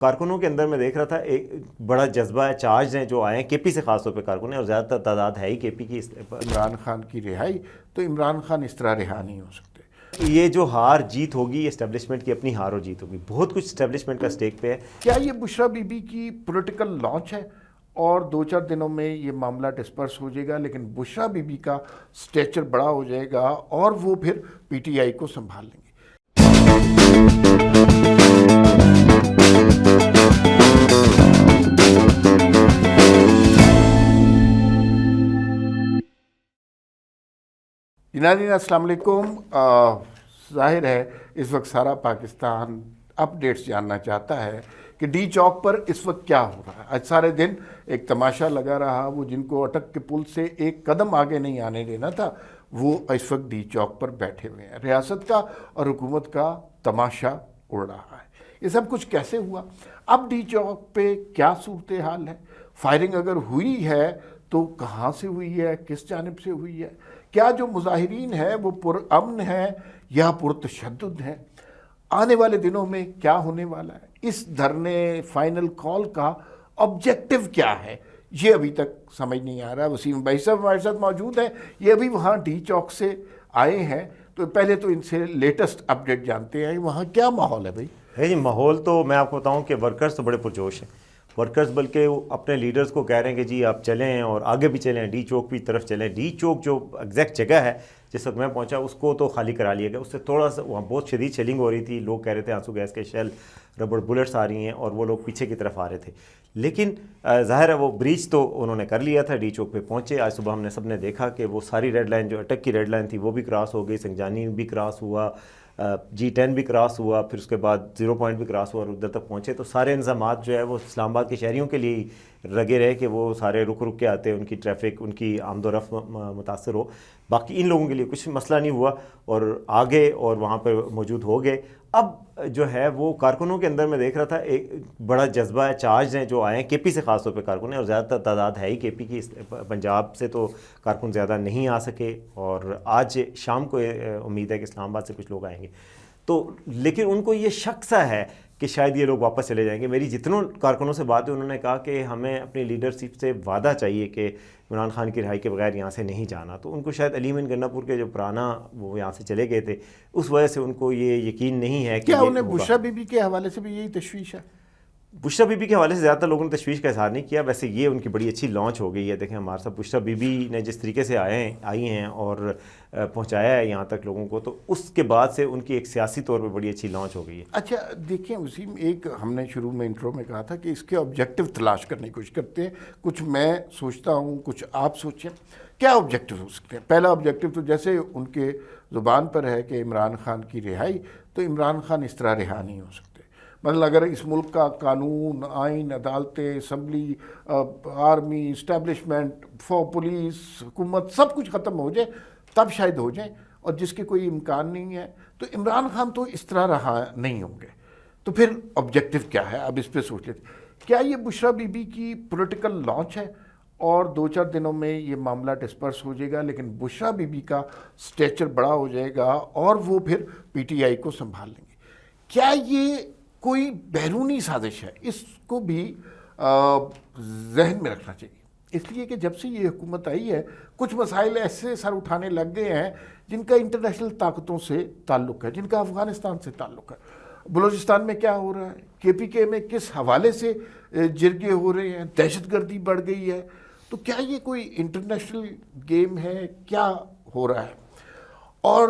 کارکنوں کے اندر میں دیکھ رہا تھا ایک بڑا جذبہ ہے، چارج ہیں جو آئے ہیں کے پی سے، خاص طور پہ کارکن ہیں، اور زیادہ تر تعداد ہے ہی کے پی کی. عمران خان کی رہائی تو عمران خان اس طرح رہا نہیں ہو سکتے. یہ جو ہار جیت ہوگی، اسٹیبلشمنٹ کی اپنی ہار اور جیت ہوگی، بہت کچھ اسٹیبلشمنٹ کا اسٹیک پہ ہے. کیا یہ بشریٰ بی بی کی پولیٹیکل لانچ ہے اور 2-4 دنوں میں یہ معاملہ ڈسپرس ہو جائے گا، لیکن بشریٰ بی بی کا سٹیچر بڑا ہو جائے گا اور وہ پھر پی ٹی آئی کو سنبھال لیں گے؟ ناظرین السلام علیکم. ظاہر ہے اس وقت سارا پاکستان اپڈیٹس جاننا چاہتا ہے کہ ڈی چوک پر اس وقت کیا ہو رہا ہے. آج سارے دن ایک تماشا لگا رہا، وہ جن کو اٹک کے پل سے ایک قدم آگے نہیں آنے دینا تھا وہ اس وقت ڈی چوک پر بیٹھے ہوئے ہیں. ریاست کا اور حکومت کا تماشا اڑ رہا ہے. یہ سب کچھ کیسے ہوا؟ اب ڈی چوک پہ کیا صورتحال ہے؟ فائرنگ اگر ہوئی ہے تو کہاں سے ہوئی ہے، کس جانب سے ہوئی ہے؟ کیا جو مظاہرین ہیں وہ پرامن ہیں یا پرتشدد ہیں؟ آنے والے دنوں میں کیا ہونے والا ہے؟ اس دھرنے فائنل کال کا آبجیکٹو کیا ہے، یہ ابھی تک سمجھ نہیں آ رہا. وسیم بھائی صاحب ہمارے ساتھ موجود ہیں، یہ ابھی وہاں ڈی چوک سے آئے ہیں، تو پہلے تو ان سے لیٹسٹ اپڈیٹ جانتے ہیں. وہاں کیا ماحول ہے بھائی؟ جی ماحول تو میں آپ کو بتاؤں کہ ورکرز تو بڑے پرجوش ہیں. ورکرز بلکہ وہ اپنے لیڈرز کو کہہ رہے ہیں کہ جی آپ چلیں اور آگے بھی چلیں، ڈی چوک کی طرف چلیں. ڈی چوک جو ایگزیکٹ جگہ ہے جس وقت میں پہنچا اس کو تو خالی کرا لیا گیا. اس سے تھوڑا سا وہاں بہت شدید شیلنگ ہو رہی تھی، لوگ کہہ رہے تھے آنسو گیس کے شیل، ربڑ بلٹس آ رہی ہیں، اور وہ لوگ پیچھے کی طرف آ رہے تھے. لیکن ظاہر ہے وہ بریچ تو انہوں نے کر لیا تھا. ڈی چوک پہ پہنچے. آج صبح ہم نے سب نے دیکھا کہ وہ ساری ریڈ لائن جو اٹک کی ریڈ لائن تھی وہ بھی کراس ہو گئی، سنجانی بھی کراس ہوا، G10 بھی کراس ہوا، پھر اس کے بعد 0 پوائنٹ بھی کراس ہوا اور ادھر تک پہنچے. تو سارے انتظامات جو ہے وہ اسلام آباد کے شہریوں کے لیے لگے رہے کہ وہ سارے رک کے آتے، ان کی ٹریفک، ان کی آمد و رفت متاثر ہو. باقی ان لوگوں کے لیے کچھ مسئلہ نہیں ہوا اور آگے اور وہاں پہ موجود ہو گئے. اب جو ہے وہ کارکنوں کے اندر میں دیکھ رہا تھا ایک بڑا جذبہ ہے، چارج ہیں جو آئے ہیں کے پی سے، خاص طور پہ کارکن ہیں، اور زیادہ تر تعداد ہے ہی کے پی کی. پنجاب سے تو کارکن زیادہ نہیں آ سکے، اور آج شام کو امید ہے کہ اسلام آباد سے کچھ لوگ آئیں گے. تو لیکن ان کو یہ شک سا ہے کہ شاید یہ لوگ واپس چلے جائیں گے. میری جتنوں کارکنوں سے بات ہے انہوں نے کہا کہ ہمیں اپنی لیڈرشپ سے وعدہ چاہیے کہ عمران خان کی رہائی کے بغیر یہاں سے نہیں جانا. تو ان کو شاید علیم گنا پور کے جو پرانا وہ یہاں سے چلے گئے تھے اس وجہ سے ان کو یہ یقین نہیں ہے کہ کیا انہیں بشریٰ بی بی کے حوالے سے بھی یہی تشویش ہے؟ بشریٰ بی بی کے حوالے سے زیادہ تر لوگوں نے تشویش کا اظہار نہیں کیا. ویسے یہ ان کی بڑی اچھی لانچ ہو گئی ہے. دیکھیں ہمارے ساتھ بشریٰ بی بی نے جس طریقے سے آئی ہیں اور پہنچایا ہے یہاں تک لوگوں کو، تو اس کے بعد سے ان کی ایک سیاسی طور پہ بڑی اچھی لانچ ہو گئی ہے. اچھا دیکھیں وسیم، ایک ہم نے شروع میں انٹرو میں کہا تھا کہ اس کے آبجیکٹو تلاش کرنے کی کوشش کرتے ہیں. کچھ میں سوچتا ہوں، کچھ آپ سوچیں کیا آبجیکٹو ہو سکتے ہیں. پہلا آبجیکٹو تو جیسے ان کے زبان پر ہے کہ عمران خان کی رہائی، تو عمران خان اس طرح رہا نہیں ہو سکتے. مطلب اگر اس ملک کا قانون، آئین، عدالتیں، اسمبلی، آرمی، اسٹیبلشمنٹ، پولیس، حکومت سب کچھ ختم ہو جائے تب شاید ہو جائیں، اور جس کے کوئی امکان نہیں ہے تو عمران خان تو اس طرح رہا نہیں ہوں گے. تو پھر آبجیکٹو کیا ہے؟ اب اس پہ سوچ لیتے. کیا یہ بشریٰ بی بی کی پولیٹیکل لانچ ہے اور 2-4 دنوں میں یہ معاملہ ڈسپرس ہو جائے گا، لیکن بشریٰ بی بی کا سٹیچر بڑا ہو جائے گا اور وہ پھر پی ٹی آئی کو سنبھال لیں گے؟ کیا یہ کوئی بیرونی سازش ہے؟ اس کو بھی ذہن میں رکھنا چاہیے، اس لیے کہ جب سے یہ حکومت آئی ہے کچھ مسائل ایسے سر اٹھانے لگ گئے ہیں جن کا انٹرنیشنل طاقتوں سے تعلق ہے، جن کا افغانستان سے تعلق ہے. بلوچستان میں کیا ہو رہا ہے، کے پی کے میں کس حوالے سے جرگے ہو رہے ہیں، دہشت گردی بڑھ گئی ہے. تو کیا یہ کوئی انٹرنیشنل گیم ہے؟ کیا ہو رہا ہے؟ اور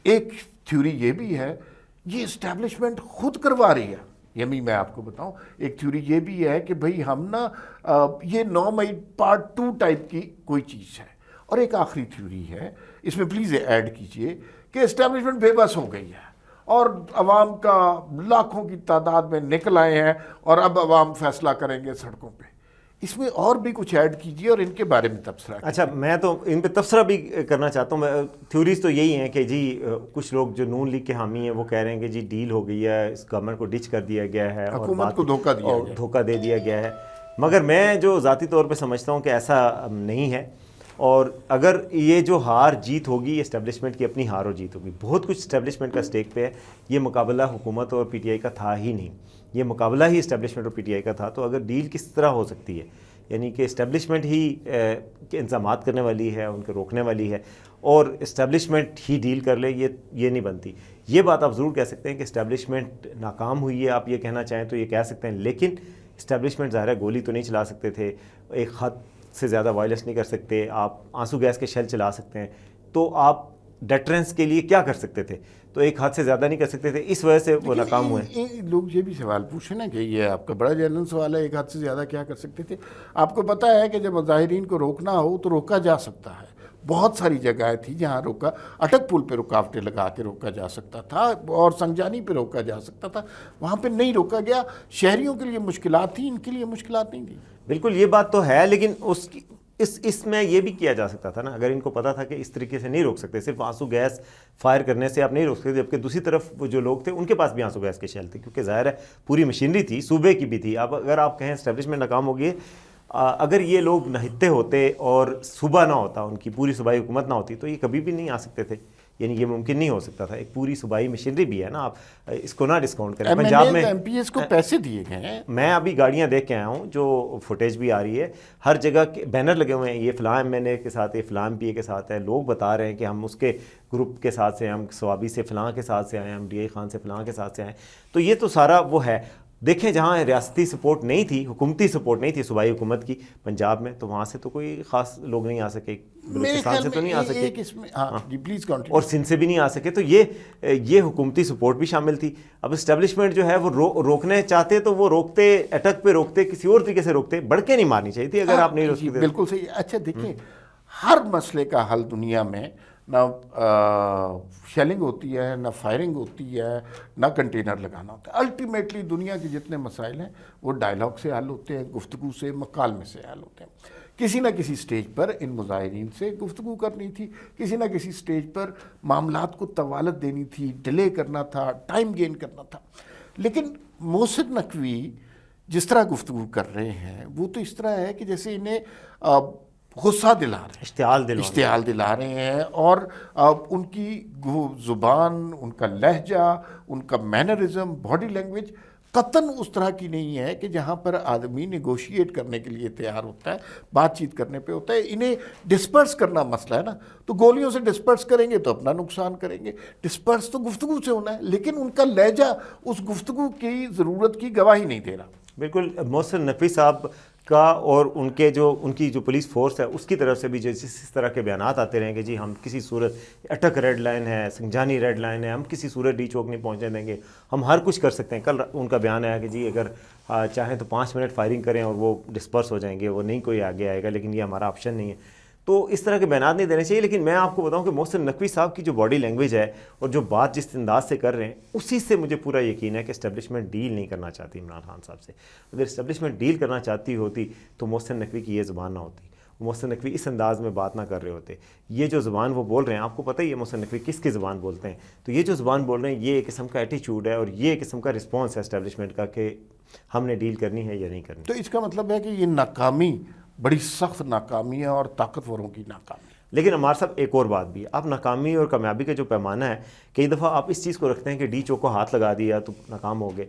ایک تھیوری یہ بھی ہے یہ اسٹیبلشمنٹ خود کروا رہی ہے. یہ بھی میں آپ کو بتاؤں، ایک تھیوری یہ بھی ہے کہ بھئی ہم نا یہ 9 مئی پارٹ 2 ٹائپ کی کوئی چیز ہے. اور ایک آخری تھیوری ہے، اس میں پلیز ایڈ کیجئے، کہ اسٹیبلشمنٹ بے بس ہو گئی ہے اور عوام کا لاکھوں کی تعداد میں نکل آئے ہیں اور اب عوام فیصلہ کریں گے سڑکوں پہ. اس میں اور بھی کچھ ایڈ کیجئے اور ان کے بارے میں تبصرہ کیجئے. اچھا میں تو ان پہ تبصرہ بھی کرنا چاہتا ہوں. تھیوریز تو یہی ہیں کہ جی کچھ لوگ جو نون لیگ کے حامی ہیں وہ کہہ رہے ہیں کہ جی ڈیل ہو گئی ہے، اس گورنمنٹ کو ڈچ کر دیا گیا ہے، حکومت کو دھوکہ دے دیا گیا ہے. مگر میں جو ذاتی طور پہ سمجھتا ہوں کہ ایسا نہیں ہے. اور اگر یہ جو ہار جیت ہوگی یہ اسٹیبلشمنٹ کی اپنی ہار اور جیت ہوگی. بہت کچھ اسٹیبلشمنٹ کا اسٹیک پہ ہے. یہ مقابلہ حکومت اور پی ٹی آئی کا تھا ہی نہیں, یہ مقابلہ ہی اسٹیبلشمنٹ اور پی ٹی آئی کا تھا. تو اگر ڈیل کس طرح ہو سکتی ہے, یعنی کہ اسٹیبلشمنٹ ہی انتظامات کرنے والی ہے, ان کو روکنے والی ہے, اور اسٹیبلشمنٹ ہی ڈیل کر لے, یہ نہیں بنتی. یہ بات آپ ضرور کہہ سکتے ہیں کہ اسٹیبلشمنٹ ناکام ہوئی ہے, آپ یہ کہنا چاہیں تو یہ کہہ سکتے ہیں, لیکن اسٹیبلشمنٹ ظاہر ہے گولی تو نہیں چلا سکتے تھے, ایک حد سے زیادہ وائلنس نہیں کر سکتے, آپ آنسو گیس کے شیل چلا سکتے ہیں, تو آپ ڈیٹرنس کے لیے کیا کر سکتے تھے, تو ایک حد سے زیادہ نہیں کر سکتے تھے, اس وجہ سے وہ ناکام ہوئے. لوگ یہ بھی سوال پوچھیں نا کہ یہ آپ کا بڑا جنرل سوال ہے, ایک حد سے زیادہ کیا کر سکتے تھے. آپ کو پتہ ہے کہ جب مظاہرین کو روکنا ہو تو روکا جا سکتا ہے. بہت ساری جگہیں تھیں جہاں روکا, اٹک پل پہ رکاوٹیں لگا کے روکا جا سکتا تھا, اور سنجانی پہ روکا جا سکتا تھا, وہاں پہ نہیں روکا گیا. شہریوں کے لیے مشکلات تھیں, ان کے لیے مشکلات نہیں تھیں. بالکل یہ بات تو ہے, لیکن اس میں یہ بھی کیا جا سکتا تھا نا, اگر ان کو پتا تھا کہ اس طریقے سے نہیں روک سکتے, صرف آنسو گیس فائر کرنے سے آپ نہیں روک سکتے, جبکہ دوسری طرف وہ جو لوگ تھے ان کے پاس بھی آنسو گیس کے شیل تھے, کیونکہ ظاہر ہے پوری مشینری تھی, صوبے کی بھی تھی. اب اگر آپ کہیں اسٹیبلشمنٹ ناکام ہوگی, اگر یہ لوگ نہتے ہوتے اور صوبہ نہ ہوتا, ان کی پوری صوبائی حکومت نہ ہوتی, تو یہ کبھی بھی نہیں آ سکتے تھے. یعنی یہ ممکن نہیں ہو سکتا تھا. ایک پوری صوبائی مشینری بھی ہے نا, آپ اس کو نہ ڈسکاؤنٹ کریں. پنجاب میں ایم پی ایس کو پیسے دیے گئے ہیں. میں ابھی گاڑیاں دیکھ کے آیا ہوں, جو فوٹیج بھی آ رہی ہے, ہر جگہ بینر لگے ہوئے ہیں, یہ فلاں ایم این اے کے ساتھ ہے, فلاں ایم پی اے کے ساتھ ہے. لوگ بتا رہے ہیں کہ ہم اس کے گروپ کے ساتھ سے, ہم سوابی سے فلاں کے ساتھ سے آئے ہیں, ہم ڈی اے خان سے فلاں کے ساتھ سے آئے ہیں. تو یہ تو سارا وہ ہے. دیکھیں جہاں ریاستی سپورٹ نہیں تھی, حکومتی سپورٹ نہیں تھی صوبائی حکومت کی پنجاب میں, تو وہاں سے تو کوئی خاص لوگ نہیں آ سکے, بلوچستان سے تو نہیں آ سکے, اور سندھ سے بھی نہیں آ سکے. تو یہ حکومتی سپورٹ بھی شامل تھی. اب اسٹیبلشمنٹ جو ہے وہ روکنے چاہتے تو وہ روکتے, اٹک پہ روکتے, کسی اور طریقے سے روکتے, بڑھ کے نہیں مارنی چاہیے تھی اگر آپ نہیں روک سکتے. بالکل صحیح. اچھا دیکھیں, ہر مسئلے کا حل دنیا میں نہ شیلنگ ہوتی ہے, نہ فائرنگ ہوتی ہے, نہ کنٹینر لگانا ہوتا ہے. الٹیمیٹلی دنیا کے جتنے مسائل ہیں وہ ڈائلاگ سے حل ہوتے ہیں, گفتگو سے, مکالمے سے حل ہوتے ہیں. کسی نہ کسی سٹیج پر ان مظاہرین سے گفتگو کرنی تھی, کسی نہ کسی سٹیج پر معاملات کو طوالت دینی تھی, ڈیلے کرنا تھا, ٹائم گین کرنا تھا. لیکن محسن نقوی جس طرح گفتگو کر رہے ہیں وہ تو اس طرح ہے کہ جیسے انہیں غصہ دلا رہے ہیں, اشتعال دلا رہے ہیں, اور ان کی زبان, ان کا لہجہ, ان کا مینرزم, باڈی لینگویج قطن اس طرح کی نہیں ہے کہ جہاں پر آدمی نیگوشیٹ کرنے کے لیے تیار ہوتا ہے, بات چیت کرنے پہ ہوتا ہے. انہیں ڈسپرس کرنا مسئلہ ہے نا, تو گولیوں سے ڈسپرس کریں گے تو اپنا نقصان کریں گے. ڈسپرس تو گفتگو سے ہونا ہے, لیکن ان کا لہجہ اس گفتگو کی ضرورت کی گواہی نہیں دے رہا. بالکل. محسن نقوی صاحب کا اور ان کی جو پولیس فورس ہے اس کی طرف سے بھی جس طرح کے بیانات آتے رہیں کہ جی ہم کسی صورت, اٹک ریڈ لائن ہے, سنجانی ریڈ لائن ہے, ہم کسی صورت ڈی چوک نہیں پہنچنے دیں گے, ہم ہر کچھ کر سکتے ہیں. کل ان کا بیان آیا کہ جی اگر چاہیں تو 5 منٹ فائرنگ کریں اور وہ ڈسپرس ہو جائیں گے, وہ نہیں کوئی آگے آئے گا, لیکن یہ ہمارا آپشن نہیں ہے. تو اس طرح کے بیانات نہیں دینے چاہیے. لیکن میں آپ کو بتاؤں کہ محسن نقوی صاحب کی جو باڈی لینگویج ہے اور جو بات جس انداز سے کر رہے ہیں, اسی سے مجھے پورا یقین ہے کہ اسٹیبلشمنٹ ڈیل نہیں کرنا چاہتی عمران خان صاحب سے. اگر اسٹیبلشمنٹ ڈیل کرنا چاہتی ہوتی تو محسن نقوی کی یہ زبان نہ ہوتی, محسن نقوی اس انداز میں بات نہ کر رہے ہوتے. یہ جو زبان وہ بول رہے ہیں, آپ کو پتہ ہی ہے محسن نقوی کس کی زبان بولتے ہیں, تو یہ جو زبان بول رہے ہیں یہ ایک قسم کا ایٹیچیوڈ ہے, اور یہ ایک قسم کا رسپانس ہے اسٹیبلشمنٹ کا کہ ہم نے ڈیل کرنی ہے یا نہیں کرنی. تو اس کا مطلب ہے کہ یہ ناکامی بڑی سخت ناکامی ہے اور طاقتوروں کی ناکامی. لیکن عمار صاحب ایک اور بات بھی ہے, آپ ناکامی اور کامیابی کا جو پیمانہ ہے, کئی دفعہ آپ اس چیز کو رکھتے ہیں کہ ڈی چوک کو ہاتھ لگا دیا تو ناکام ہو گئے.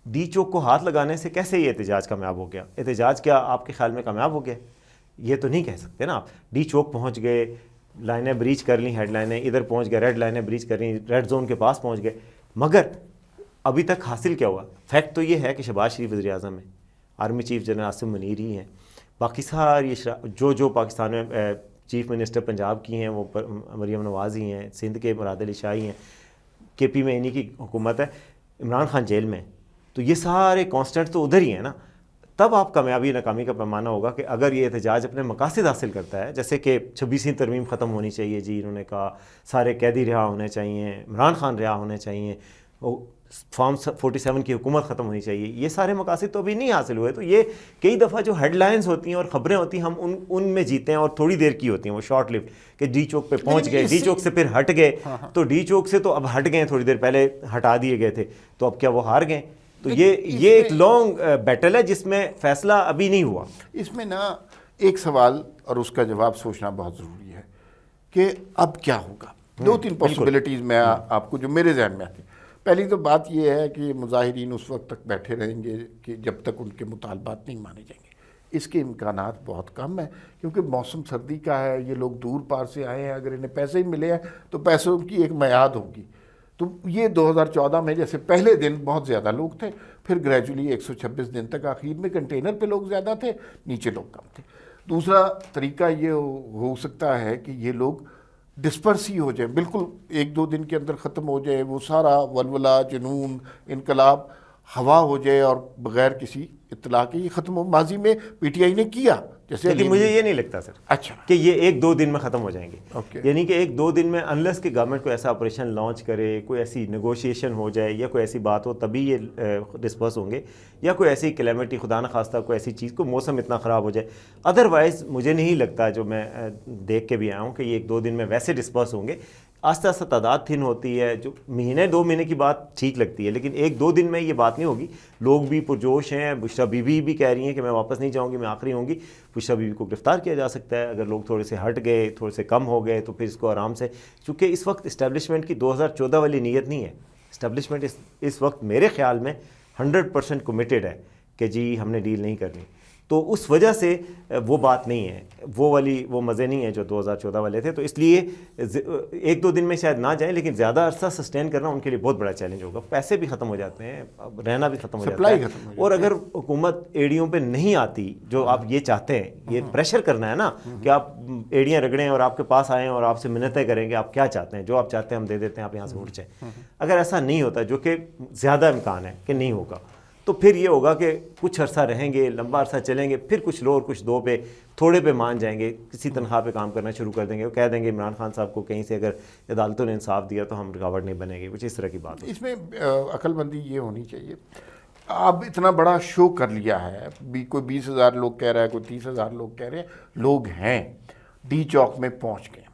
ڈی چوک کو ہاتھ لگانے سے کیسے یہ احتجاج کامیاب ہو گیا؟ احتجاج کیا آپ کے خیال میں کامیاب ہو گیا؟ یہ تو نہیں کہہ سکتے نا آپ. ڈی چوک پہنچ گئے, لائنیں بریچ کر لیں, ہیڈ لائنیں ادھر پہنچ گئے, ریڈ لائنیں بریچ کر لیں, ریڈ زون کے پاس پہنچ گئے, مگر ابھی تک حاصل کیا ہوا؟ فیکٹ تو یہ ہے کہ شہباز شریف وزیر اعظم ہیں, army chief general Asim Munir ہی ہیں, باقی ساری جو پاکستان میں چیف منسٹر پنجاب کی ہیں وہ مریم نواز ہی ہیں, سندھ کے مراد علی شاہ ہی ہیں, کے پی میں انہی کی حکومت ہے, عمران خان جیل میں. تو یہ سارے کانسٹنٹ تو ادھر ہی ہیں نا. تب آپ کامیابی ناکامی کا پیمانہ ہوگا کہ اگر یہ احتجاج اپنے مقاصد حاصل کرتا ہے, جیسے کہ 26ویں ترمیم ختم ہونی چاہیے جی, انہوں نے کہا سارے قیدی رہا ہونے چاہیے, عمران خان رہا ہونے چاہیے, فارم 47 کی حکومت ختم ہونی چاہیے, یہ سارے مقاصد تو ابھی نہیں حاصل ہوئے. تو یہ کئی دفعہ جو ہیڈ لائنز ہوتی ہیں اور خبریں ہوتی ہیں ہم ان میں جیتے ہیں, اور تھوڑی دیر کی ہوتی ہیں, وہ شارٹ لیوڈ کہ ڈی چوک پہ پہنچ گئے, ڈی چوک سے پھر ہٹ گئے, تو ڈی چوک سے تو اب ہٹ گئے, تھوڑی دیر پہلے ہٹا دیے گئے تھے, تو اب کیا وہ ہار گئے؟ تو یہ ایک لانگ بیٹل ہے جس میں فیصلہ ابھی نہیں ہوا. اس میں نا ایک سوال اور اس کا جواب سوچنا بہت ضروری ہے کہ اب کیا ہوگا. 2-3 پاسبلٹیز میں آپ کو جو میرے ذہن میں آتی ہیں. پہلی تو بات یہ ہے کہ مظاہرین اس وقت تک بیٹھے رہیں گے کہ جب تک ان کے مطالبات نہیں مانے جائیں گے. اس کے امکانات بہت کم ہیں کیونکہ موسم سردی کا ہے, یہ لوگ دور پار سے آئے ہیں, اگر انہیں پیسے ہی ملے ہیں تو پیسوں کی ایک میعاد ہوگی. تو یہ 2014 میں جیسے پہلے دن بہت زیادہ لوگ تھے, پھر گریجولی 126 دن تک آخر میں کنٹینر پہ لوگ زیادہ تھے, نیچے لوگ کم تھے. دوسرا طریقہ یہ ہو سکتا ہے کہ یہ لوگ ڈسپرس ہی ہو جائیں, بالکل 1-2 دن کے اندر ختم ہو جائے, وہ سارا ولولہ, جنون, انقلاب ہوا ہو جائے اور بغیر کسی اطلاع کے یہ ختم ہو. ماضی میں پی ٹی آئی نے کیا جیسے, لیکن مجھے یہ نہیں لگتا سر اچھا کہ یہ 1-2 دن میں ختم ہو جائیں گے. اوکے. یعنی کہ 1-2 دن میں انلیس کہ گورنمنٹ کو ایسا آپریشن لانچ کرے, کوئی ایسی نیگوشیشن ہو جائے یا کوئی ایسی بات ہو, تبھی یہ ڈسپرس ہوں گے, یا کوئی ایسی کلیمٹی, خدا نخواستہ کوئی ایسی چیز, کو موسم اتنا خراب ہو جائے. ادروائز مجھے نہیں لگتا, جو میں دیکھ کے بھی آیا ہوں, کہ یہ 1-2 دن میں ویسے ڈسپرس ہوں گے. آہستہ آہستہ تعداد تھن ہوتی ہے, جو 1-2 مہینے کی بات ٹھیک لگتی ہے, لیکن 1-2 دن میں یہ بات نہیں ہوگی. لوگ بھی پرجوش ہیں. بشرا بی بی بھی کہہ رہی ہیں کہ میں واپس نہیں جاؤں گی, میں آخری ہوں گی. بشرا بی بی کو گرفتار کیا جا سکتا ہے, اگر لوگ تھوڑے سے ہٹ گئے, تھوڑے سے کم ہو گئے, تو پھر اس کو آرام سے, چونکہ اس وقت اسٹیبلشمنٹ کی 2014 والی نیت نہیں ہے. اسٹیبلشمنٹ اس وقت میرے خیال میں 100% کمیٹڈ ہے کہ جی ہم نے ڈیل نہیں کرنی. تو اس وجہ سے وہ بات نہیں ہے, وہ مزے نہیں ہیں جو 2014 والے تھے. تو اس لیے 1-2 دن میں شاید نہ جائیں, لیکن زیادہ عرصہ سسٹین کرنا ان کے لیے بہت بڑا چیلنج ہوگا. پیسے بھی ختم ہو جاتے ہیں, رہنا بھی ختم ہو جاتا ہے, اور اگر حکومت ایڑیوں پہ نہیں آتی جو آپ یہ چاہتے ہیں, یہ پریشر کرنا ہے نا کہ آپ ایڑیاں رگڑیں اور آپ کے پاس آئیں اور آپ سے منتیں کریں کہ آپ کیا چاہتے ہیں, جو آپ چاہتے ہیں ہم دے دیتے ہیں, آپ یہاں سے اٹھ جائیں. اگر ایسا نہیں ہوتا, جو کہ زیادہ امکان ہے کہ نہیں ہوگا, تو پھر یہ ہوگا کہ کچھ عرصہ رہیں گے, لمبا عرصہ چلیں گے, پھر کچھ لو اور کچھ دو پہ, تھوڑے پہ مان جائیں گے, کسی تنخواہ پہ کام کرنا شروع کر دیں گے, وہ کہہ دیں گے عمران خان صاحب کو کہیں سے اگر عدالتوں نے انصاف دیا تو ہم رکاوٹ نہیں بنے گی. کچھ اس طرح کی بات ہے. اس میں عقل مندی یہ ہونی چاہیے, اب اتنا بڑا شو کر لیا ہے, کوئی 20,000 لوگ کہہ رہا ہے, کوئی 30,000 لوگ کہہ رہے ہیں, لوگ ہیں ڈی چوک میں پہنچ گئے.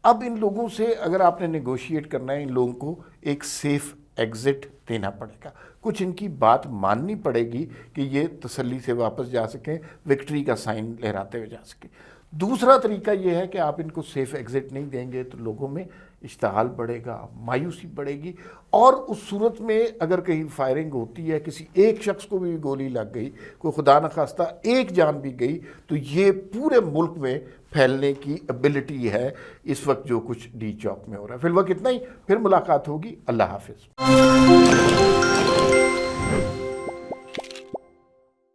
اب ان لوگوں سے اگر آپ نے نیگوشیٹ کرنا ہے, ان لوگوں کو ایک سیف ایگزٹ دینا پڑے گا, کچھ ان کی بات ماننی پڑے گی کہ یہ تسلی سے واپس جا سکیں, وکٹری کا سائن لہراتے ہوئے جا سکیں. دوسرا طریقہ یہ ہے کہ آپ ان کو سیف ایگزٹ نہیں دیں گے تو لوگوں میں اشتعال بڑھے گا, مایوسی بڑھے گی, اور اس صورت میں اگر کہیں فائرنگ ہوتی ہے, کسی ایک شخص کو بھی گولی لگ گئی, کوئی خدا نخواستہ ایک جان بھی گئی, تو یہ پورے ملک میں پھیلنے کی ایبلٹی ہے اس وقت جو کچھ ڈی چوک میں ہو رہا ہے. فی الوقت اتنا ہی, پھر ملاقات ہوگی. اللہ حافظ.